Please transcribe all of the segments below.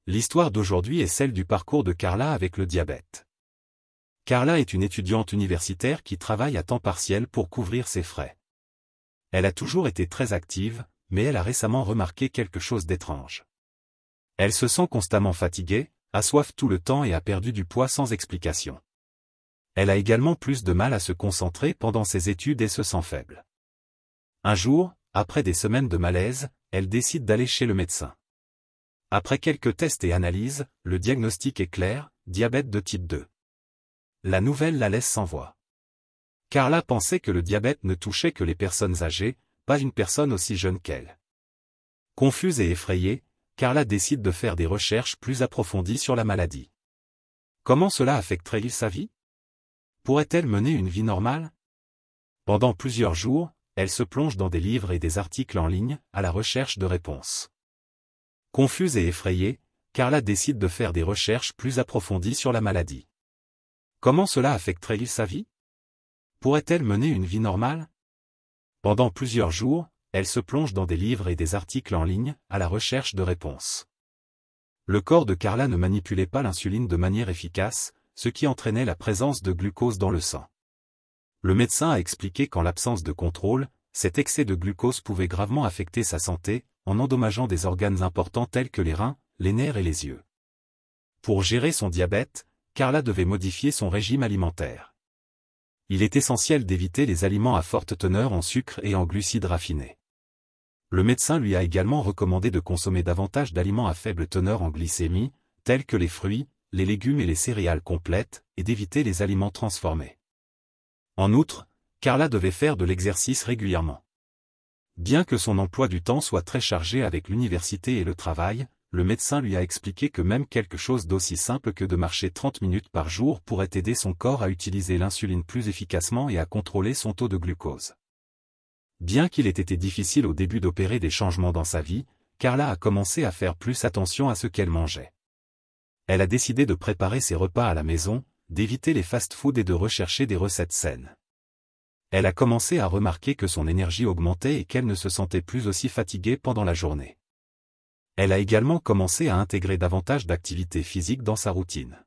L'histoire d'aujourd'hui est celle du parcours de Carla avec le diabète. Carla est une étudiante universitaire qui travaille à temps partiel pour couvrir ses frais. Elle a toujours été très active, mais elle a récemment remarqué quelque chose d'étrange. Elle se sent constamment fatiguée, a soif tout le temps et a perdu du poids sans explication. Elle a également plus de mal à se concentrer pendant ses études et se sent faible. Un jour, après des semaines de malaise, elle décide d'aller chez le médecin. Après quelques tests et analyses, le diagnostic est clair, diabète de type 2. La nouvelle la laisse sans voix. Carla pensait que le diabète ne touchait que les personnes âgées, pas une personne aussi jeune qu'elle. Confuse et effrayée, Carla décide de faire des recherches plus approfondies sur la maladie. Comment cela affecterait-il sa vie? Pourrait-elle mener une vie normale? Pendant plusieurs jours, elle se plonge dans des livres et des articles en ligne, à la recherche de réponses. Confuse et effrayée, Carla décide de faire des recherches plus approfondies sur la maladie. Comment cela affecterait-il sa vie? Pourrait-elle mener une vie normale? Pendant plusieurs jours, elle se plonge dans des livres et des articles en ligne, à la recherche de réponses. Le corps de Carla ne manipulait pas l'insuline de manière efficace, ce qui entraînait la présence de glucose dans le sang. Le médecin a expliqué qu'en l'absence de contrôle, cet excès de glucose pouvait gravement affecter sa santé, en endommageant des organes importants tels que les reins, les nerfs et les yeux. Pour gérer son diabète, Carla devait modifier son régime alimentaire. Il est essentiel d'éviter les aliments à forte teneur en sucre et en glucides raffinés. Le médecin lui a également recommandé de consommer davantage d'aliments à faible teneur en glycémie, tels que les fruits, les légumes et les céréales complètes, et d'éviter les aliments transformés. En outre, Carla devait faire de l'exercice régulièrement. Bien que son emploi du temps soit très chargé avec l'université et le travail, le médecin lui a expliqué que même quelque chose d'aussi simple que de marcher 30 minutes par jour pourrait aider son corps à utiliser l'insuline plus efficacement et à contrôler son taux de glucose. Bien qu'il ait été difficile au début d'opérer des changements dans sa vie, Carla a commencé à faire plus attention à ce qu'elle mangeait. Elle a décidé de préparer ses repas à la maison, d'éviter les fast-foods et de rechercher des recettes saines. Elle a commencé à remarquer que son énergie augmentait et qu'elle ne se sentait plus aussi fatiguée pendant la journée. Elle a également commencé à intégrer davantage d'activités physiques dans sa routine.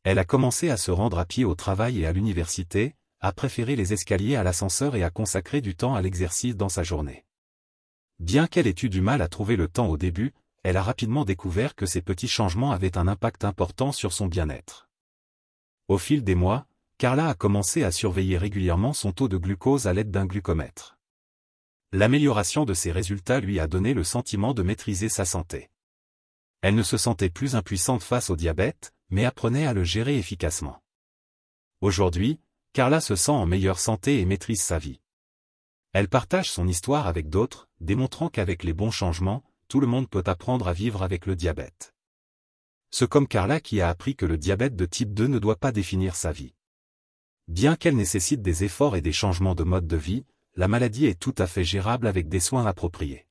Elle a commencé à se rendre à pied au travail et à l'université, à préférer les escaliers à l'ascenseur et à consacrer du temps à l'exercice dans sa journée. Bien qu'elle ait eu du mal à trouver le temps au début, elle a rapidement découvert que ces petits changements avaient un impact important sur son bien-être. Au fil des mois, Carla a commencé à surveiller régulièrement son taux de glucose à l'aide d'un glucomètre. L'amélioration de ses résultats lui a donné le sentiment de maîtriser sa santé. Elle ne se sentait plus impuissante face au diabète, mais apprenait à le gérer efficacement. Aujourd'hui, Carla se sent en meilleure santé et maîtrise sa vie. Elle partage son histoire avec d'autres, démontrant qu'avec les bons changements, tout le monde peut apprendre à vivre avec le diabète. C'est comme Carla qui a appris que le diabète de type 2 ne doit pas définir sa vie. Bien qu'elle nécessite des efforts et des changements de mode de vie, la maladie est tout à fait gérable avec des soins appropriés.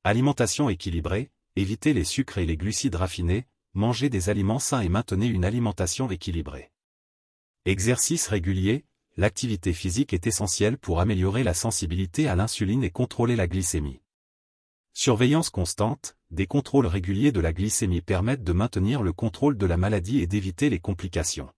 Alimentation équilibrée, évitez les sucres et les glucides raffinés, mangez des aliments sains et maintenez une alimentation équilibrée. Exercice régulier, l'activité physique est essentielle pour améliorer la sensibilité à l'insuline et contrôler la glycémie. Surveillance constante, des contrôles réguliers de la glycémie permettent de maintenir le contrôle de la maladie et d'éviter les complications.